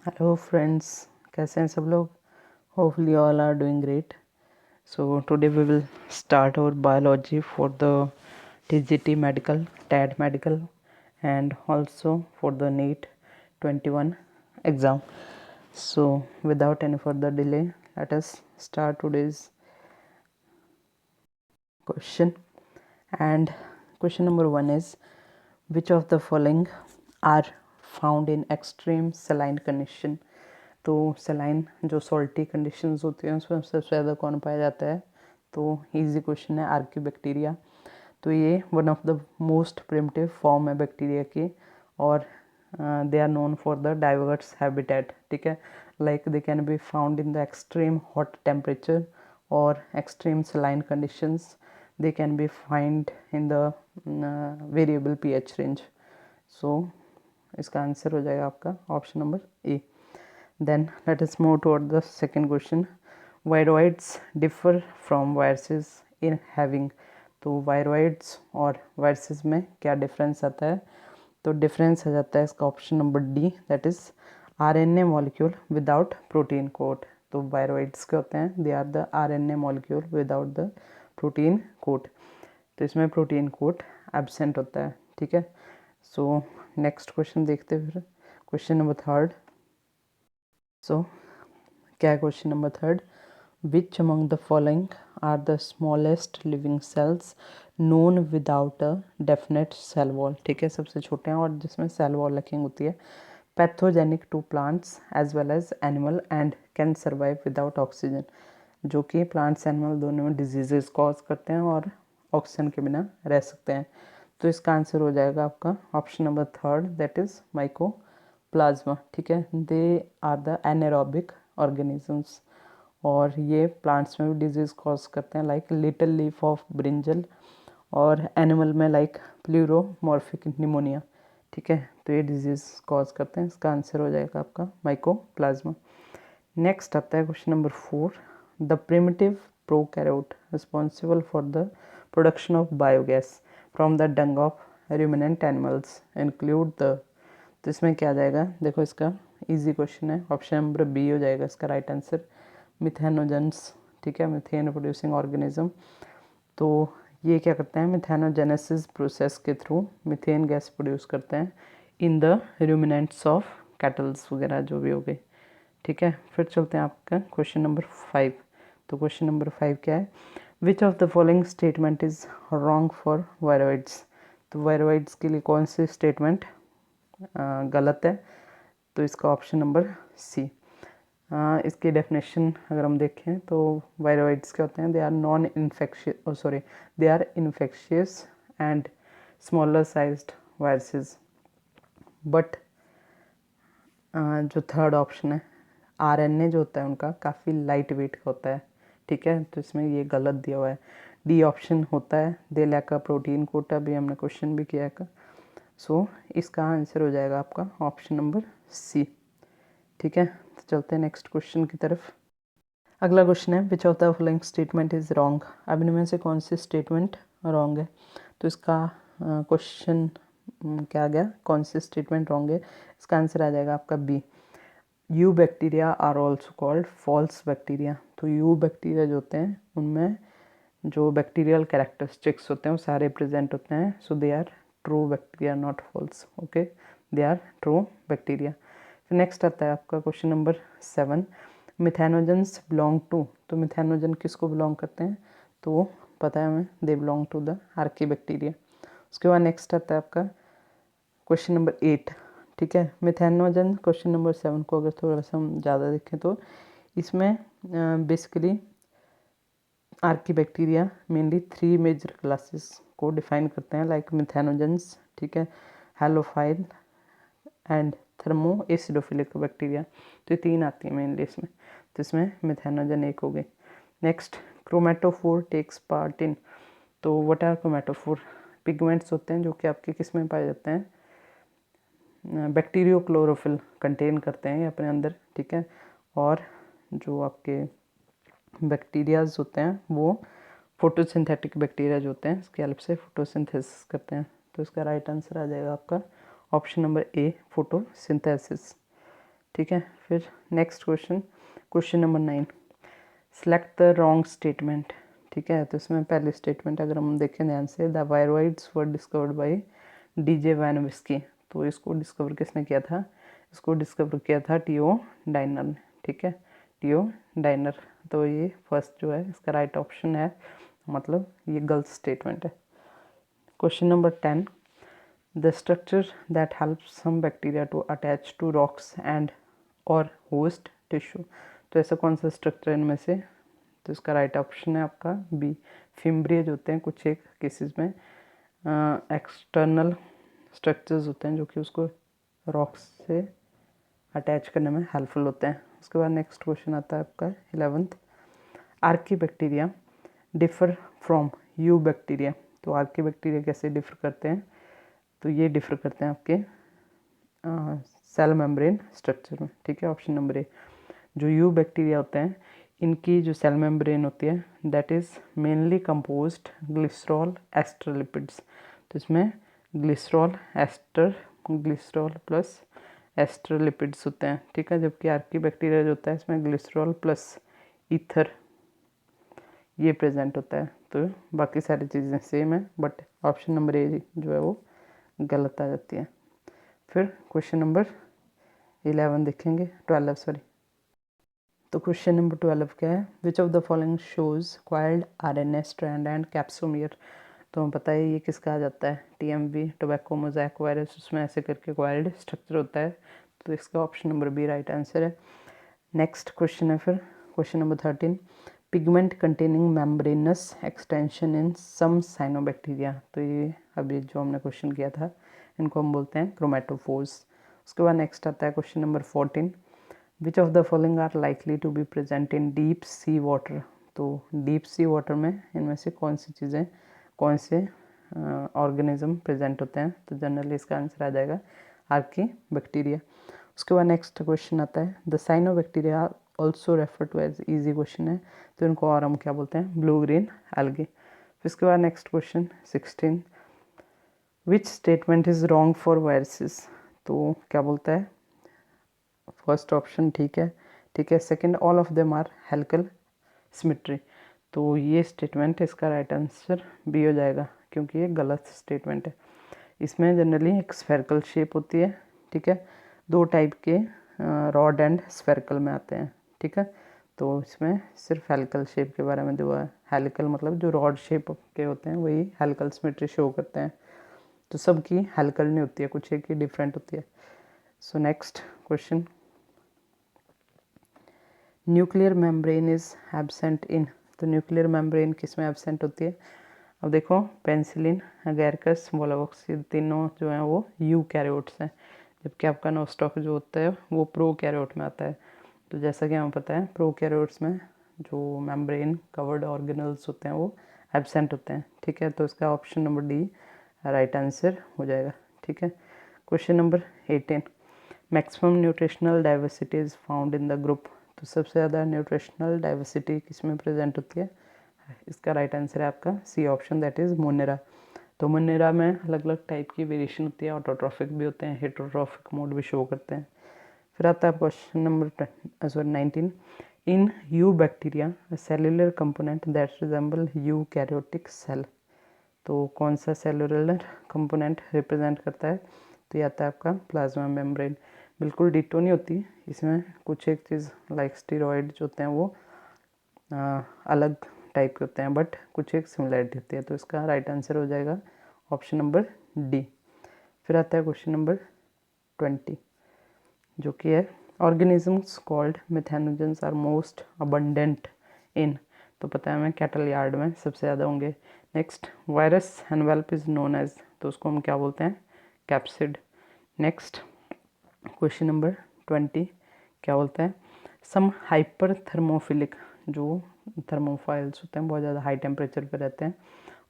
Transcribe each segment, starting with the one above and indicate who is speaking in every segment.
Speaker 1: Hello friends, कैसे हैं सब लोग। Hopefully all are doing great. So today we will start our biology for the TGT medical, टैड medical and also for the NEET 21 exam. So without any further delay, let us start today's question. And question number 1 is, which of the following are found in extreme saline condition? तो saline जो salty conditions होती हैं उसमें सबसे ज़्यादा कौन पाया जाता है? तो इजी क्वेश्चन है, आर्क्योबैक्टीरिया। तो ये one of the most primitive form है बैक्टीरिया की, और they are known for the diverse habitat. ठीक है, like they can be found in the extreme hot temperature और extreme saline conditions. They can be find in the variable pH range. So इसका answer हो जाएगा आपका option number A. Then let us move toward the second question. Viroids differ from viruses in having. तो viroids और viruses में क्या difference आता है? तो डिफरेंस आ जाता है इसका option number D, that is RNA molecule without protein coat. तो वायरॉइड्स के होते हैं, they are the RNA molecule without the protein coat. तो इसमें प्रोटीन कोट एब्सेंट होता है। ठीक है, सो नेक्स्ट क्वेश्चन देखते हैं फिर। Question number third. सो क्या है question number third? Which among the following are the smallest living cells known without a definite cell wall? ठीक है, सबसे छोटे हैं और जिसमें सेल वॉल लैकिंग होती है। Pathogenic to plants as well as animal and can survive without oxygen. जो कि प्लांट्स एनिमल दोनों में डिजीजेस कॉज करते हैं और ऑक्सीजन के बिना रह सकते हैं। तो इसका आंसर हो जाएगा आपका option number third, that is mycoplasma. ठीक है, they are the anaerobic organisms और ये प्लांट्स में भी डिजीज़ कॉज करते हैं, like little leaf of brinjal, और एनिमल में लाइक प्लूरोमॉर्फिक निमोनिया। ठीक है, तो ये डिजीज़ कॉज करते हैं। इसका आंसर हो जाएगा आपका माइको प्लाज्मा। नेक्स्ट आता है question number four. The primitive prokaryote responsible for the production of biogas from the Dang of ruminant animals include the. तो इसमें क्या आ जाएगा? देखो, इसका इजी क्वेश्चन है, ऑप्शन नंबर बी हो जाएगा इसका राइट आंसर, मिथेनोजेंस। ठीक है, मिथेन प्रोड्यूसिंग ऑर्गेनिज्म। तो ये क्या करते हैं? मिथेनोजेनेसिस प्रोसेस के थ्रू मिथेन गैस प्रोड्यूस करते हैं in the ruminants of kettles वगैरह जो भी हो गए। ठीक है, फिर चलते हैं आपका क्वेश्चन नंबर फाइव। तो क्वेश्चन नंबर फाइव क्या है? विच of the following statement is wrong for viroids? तो वायरॉइड्स के लिए कौन सी स्टेटमेंट गलत है? तो इसका ऑप्शन नंबर सी। इसकी डेफिनेशन अगर हम देखें तो वायरॉइड्स क्या होते हैं? They are non infectious, sorry, they are infectious and smaller sized viruses. But जो थर्ड ऑप्शन है, आरएनए जो होता है उनका काफ़ी लाइट वेट का होता है। ठीक है, तो इसमें ये गलत दिया हुआ है। डी ऑप्शन होता है, दे लैक प्रोटीन कोटा, भी हमने क्वेश्चन भी किया है। सो इसका आंसर हो जाएगा आपका ऑप्शन नंबर सी। ठीक है, तो चलते हैं नेक्स्ट क्वेश्चन की तरफ। अगला क्वेश्चन है, विच of the following statement is wrong? अब इनमें से कौन सी स्टेटमेंट रॉन्ग है? तो इसका क्वेश्चन क्या आ गया, कौन सी स्टेटमेंट रॉन्ग है? इसका आंसर आ जाएगा आपका B. Eubacteria are also called false bacteria. तो यू बैक्टीरिया जो होते हैं उनमें जो बैक्टीरियल कैरेक्टरिस्टिक्स होते हैं वो सारे प्रेजेंट होते हैं। So they are true bacteria, not false. Okay, they are true bacteria. फिर नेक्स्ट आता है आपका question number seven. Methanogens belong to. तो मिथेनोजन किसको बिलोंग करते हैं? तो पता है हमें, they belong to the archaebacteria. उसके बाद नेक्स्ट आता है आपका क्वेश्चन नंबर एट। ठीक है, मिथेनोजन क्वेश्चन नंबर सेवन को अगर थोड़ा सा हम ज़्यादा देखें तो इसमें basically archaebacteria mainly three major classes को डिफाइन करते हैं, लाइक मिथेनोजेंस, ठीक है, halophile and thermoacidophilic bacteria. तो ये तीन आती हैं मेनली इसमें। तो इसमें मिथेनोजन एक हो गई। Next, chromatophore takes part in. तो व्हाट आर क्रोमेटोफोर? पिगमेंट्स होते हैं जो कि आपके किस में पाए जाते हैं? बैक्टीरियो क्लोरोफिल कंटेन करते हैं ये अपने अंदर। ठीक है, और जो आपके बैक्टीरियाज होते हैं वो फोटोसिंथेटिक बैक्टीरिया जो होते हैं इसकी हेल्प से फोटोसिंथेसिस करते हैं। तो इसका राइट आंसर आ जाएगा आपका ऑप्शन नंबर ए, फोटोसिंथेसिस। ठीक है। फिर next question number 9, select the wrong statement. ठीक है, तो इसमें पहली स्टेटमेंट अगर हम देखें ध्यान से, the viroids were discovered by DJ van whisky. तो इसको डिस्कवर किसने किया था? इसको डिस्कवर किया था टीओ डाइनर ने। ठीक है, टीओ डाइनर। तो ये फर्स्ट जो है इसका राइट ऑप्शन है, मतलब ये गलत स्टेटमेंट है। Question number 10, the structure that helps some bacteria to attach to rocks and और होस्ट टिश्यू। तो ऐसा कौन सा स्ट्रक्चर इनमें से? तो इसका राइट ऑप्शन है आपका बी, फिम्ब्रिएज होते हैं कुछ एक केसेस में, एक्सटर्नल स्ट्रक्चर्स होते हैं जो कि उसको रॉक्स से अटैच करने में हेल्पफुल होते हैं। उसके बाद नेक्स्ट क्वेश्चन आता है आपका 11th, Archie bacteria differ from you bacteria. तो आर्की बैक्टीरिया कैसे डिफर करते हैं? तो ये डिफर करते हैं आपके सेल मेम्ब्रेन स्ट्रक्चर में। ठीक है, ऑप्शन नंबर ए। जो यू बैक्टीरिया होते हैं इनकी जो सेल मेम्ब्रेन होती है that is mainly composed glycerol ester lipids. तो इसमें ग्लिसरॉल प्लस एस्टर लिपिड्स होते हैं। ठीक है, जबकि आर्की बैक्टीरिया जो होता है इसमें ग्लिसरॉल प्लस ईथर ये प्रेजेंट होता है। तो बाकी सारी चीज़ें सेम है, बट ऑप्शन नंबर ए जो है वो गलत आ जाती है। फिर क्वेश्चन नंबर 11 देखेंगे, 12 सॉरी। तो क्वेश्चन नंबर 12 क्या है? विच of the following shows coiled RNA strand and capsomere. तो हमें पता है ये किसका आ जाता है? टीएमवी, टोबैको मोज़ैक वायरस, उसमें ऐसे करके क्वाइल्ड स्ट्रक्चर होता है। तो इसका option number B right answer है। नेक्स्ट क्वेश्चन है फिर question number 13, pigment containing membranous extension in some cyanobacteria. तो ये अभी जो हमने क्वेश्चन किया था इनको हम बोलते हैं क्रोमेटोफोर्स। उसके बाद नेक्स्ट आता है question number 14, which of the following are likely to be present in deep sea water. तो डीप सी वाटर में इनमें से कौन सी चीज़ें, कौन से ऑर्गेनिज्म प्रेजेंट होते हैं? तो जनरली इसका आंसर आ जाएगा आर्की बैक्टीरिया। उसके बाद नेक्स्ट क्वेश्चन आता है, the cyanobacteria also refer to as, easy question है तो इनको और हम क्या बोलते हैं? Blue green algae. फिर इसके बाद next question 16, which statement is wrong for viruses. तो क्या बोलता है? फर्स्ट ऑप्शन ठीक है, ठीक है। Second, all of them are helical symmetry. तो ये स्टेटमेंट इसका राइट आंसर बी हो जाएगा, क्योंकि ये गलत स्टेटमेंट है। इसमें जनरली एक स्फेरिकल शेप होती है। ठीक है, दो टाइप के रॉड एंड स्फेरिकल में आते हैं। ठीक है, तो इसमें सिर्फ हेलिकल शेप के बारे में दिया है। हेलिकल मतलब जो रॉड शेप के होते हैं वही हेलिकल सिमेट्री शो करते हैं। तो सबकी हेलिकल नहीं होती है, कुछ एक ही डिफरेंट होती है। So next question, nuclear membrane is absent in. तो न्यूक्लियर मेम्ब्रेन किस में एब्सेंट होती है? अब देखो, पेंसिलिन, अगैरकस, वोलावॉक्स, ये तीनों जो हैं वो यू कैरियोट्स हैं, जबकि आपका नोस्टॉक जो होता है वो प्रो कैरियोट में आता है। तो जैसा कि हमें पता है प्रो कैरियोट्स में जो मेम्ब्रेन कवर्ड ऑर्गेनल्स होते हैं वो एब्सेंट होते हैं। ठीक है, तो इसका option number D right answer हो जाएगा। ठीक है, question number 18, maximum nutritional diversity is found in the group. तो सबसे ज़्यादा न्यूट्रिशनल डाइवर्सिटी किस में प्रेजेंट होती है? इसका राइट आंसर है आपका C option, that is monera. तो मोनेरा में अलग अलग टाइप की वेरिएशन होती है, ऑटोट्रॉफिक भी होते हैं, हेटरोट्रॉफिक मोड भी शो करते हैं। फिर आता है question number 19, in eubacteria cellular component that resemble eukaryotic cell. तो कौन सा सेलुलर कंपोनेंट रिप्रेजेंट करता है? तो ये आता है आपका प्लाज्मा मेम्ब्रेन। बिल्कुल डिटो नहीं होती, इसमें कुछ एक चीज़ लाइक स्टीरॉयड जो होते हैं वो अलग टाइप के होते हैं, बट कुछ एक सिमिलरिटी होती है। तो इसका राइट आंसर हो जाएगा ऑप्शन नंबर डी। फिर आता है क्वेश्चन नंबर 20 जो कि है, organisms called methanogens are most abundant in. तो पता है हमें कैटल यार्ड में सबसे ज़्यादा होंगे। Next, virus envelope is known as. तो उसको हम क्या बोलते हैं? कैप्सिड। नेक्स्ट क्वेश्चन नंबर 20 क्या बोलता है? सम हाइपर थर्मोफिलिक, जो थर्मोफाइल्स होते हैं बहुत ज़्यादा हाई टेम्परेचर पे रहते हैं,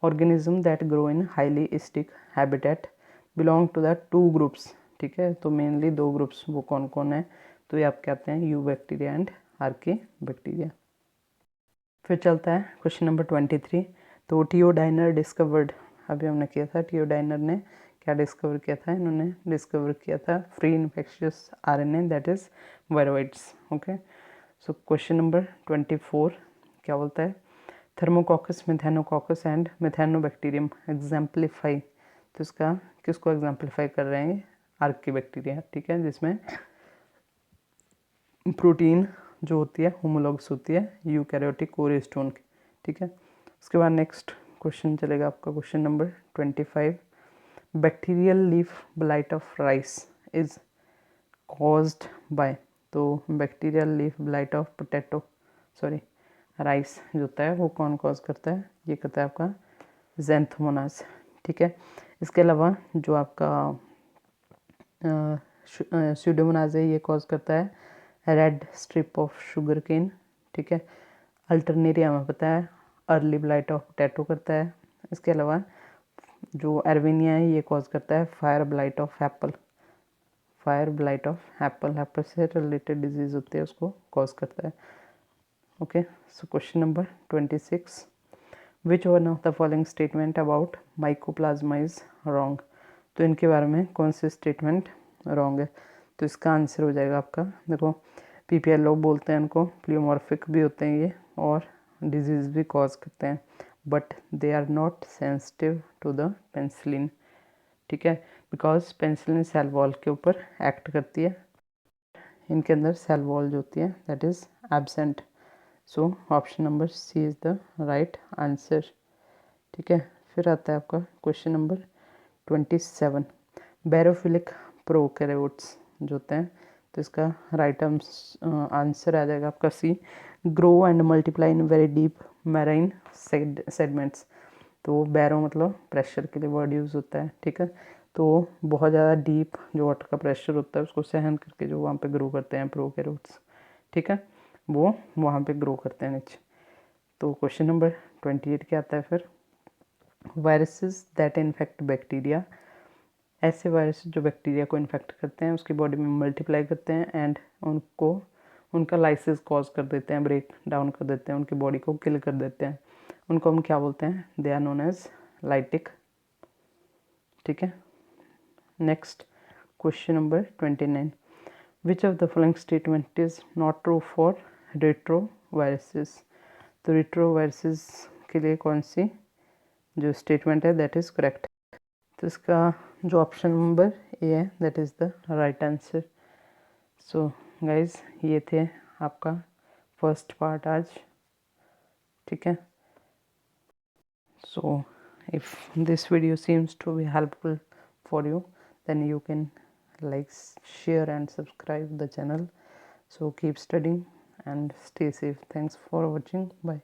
Speaker 1: organism that grow in highly acidic habitat belong to the two groups. ठीक है, तो मेनली दो ग्रुप्स वो कौन कौन है? तो ये आप कहते हैं you bacteria and Archie bacteria. फिर चलता है क्वेश्चन नंबर 23, तो टीओ डाइनर डिस्कवर्ड, अभी हमने किया था टीओ डाइनर ने क्या डिस्कवर किया था इन्होंने? डिस्कवर किया था free infectious RNA, that is viroids. Okay, so question number 24 क्या बोलता है? Thermococcus, Methanococcus and Methanobacterium exemplify. तो इसका किसको एग्जाम्पलीफाई कर रहे हैं? आर्की बैक्टीरिया, ठीक है, जिसमें प्रोटीन जो होती है होमोलॉगस होती है यूकैरियोटिक कोरियोस्टोन की, ठीक है। उसके बाद नेक्स्ट क्वेश्चन चलेगा आपका question number 25। Bacterial leaf blight of rice is caused by. तो bacterial leaf blight of potato, sorry rice जो होता है वो कौन कॉज करता है? ये करता है आपका ज़ैंथोमोनास, ठीक है। इसके अलावा जो आपका स्यूडोमोनाज है ये कॉज करता है red strip of sugar cane, ठीक है। अल्टरनेरिया हमें पता है अर्ली ब्लाइट ऑफ पोटैटो करता है। इसके अलावा जो एरविनिया है ये कॉज करता है fire blight of Apple, fire blight of Apple, Apple से रिलेटेड डिजीज होती है उसको कॉज करता है। Okay, so question number 26। Which one of the following statement about mycoplasma is wrong. तो इनके बारे में कौन सी स्टेटमेंट रॉन्ग है? तो इसका आंसर हो जाएगा आपका, देखो पीपीएल लोग बोलते हैं इनको, प्लियोमॉर्फिक भी होते हैं ये और डिजीज़ भी कॉज करते हैं, but they are not sensitive to the penicillin, ठीक है, बिकॉज पेंसिलिन सेल वॉल के ऊपर एक्ट करती है, इनके अंदर सेल वॉल जो होती है that is absent. So option number C is the right answer, ठीक है। फिर आता है आपका क्वेश्चन नंबर 27। बैरोफिलिक प्रोकैरियोट्स जो होते हैं, तो इसका राइट आंसर आ जाएगा आपका C, grow and multiply in very deep marine segments. तो बैरो मतलब प्रेशर के लिए वर्ड यूज़ होता है, ठीक है। तो बहुत ज़्यादा डीप जो वाटर का प्रेशर होता है उसको सहन करके जो वहाँ पे ग्रो करते हैं प्रोकैरियोट्स, ठीक है, वो वहाँ पे ग्रो करते हैं नीचे। तो क्वेश्चन नंबर 28 क्या आता है फिर? वायरसेस दैट इन्फेक्ट बैक्टीरिया, ऐसे वायरस जो बैक्टीरिया को इन्फेक्ट करते हैं उसकी बॉडी में मल्टीप्लाई करते हैं एंड उनको उनका लाइसिस कॉज कर देते हैं, ब्रेक डाउन कर देते हैं, उनकी बॉडी को किल कर देते हैं, उनको हम क्या बोलते हैं? They are known as lytic, ठीक है। Next question number 29। Which of the following statement is not true for retroviruses. तो रेट्रो वायरसेस के लिए कौन सी जो स्टेटमेंट है दैट इज़ करेक्ट? तो इसका जो ऑप्शन नंबर ए है that is the right answer. So guys ये थे आपका फर्स्ट पार्ट आज, ठीक है। So if this video seems to be helpful for you then you can like, share and subscribe the channel. So keep studying and stay safe. Thanks for watching. Bye.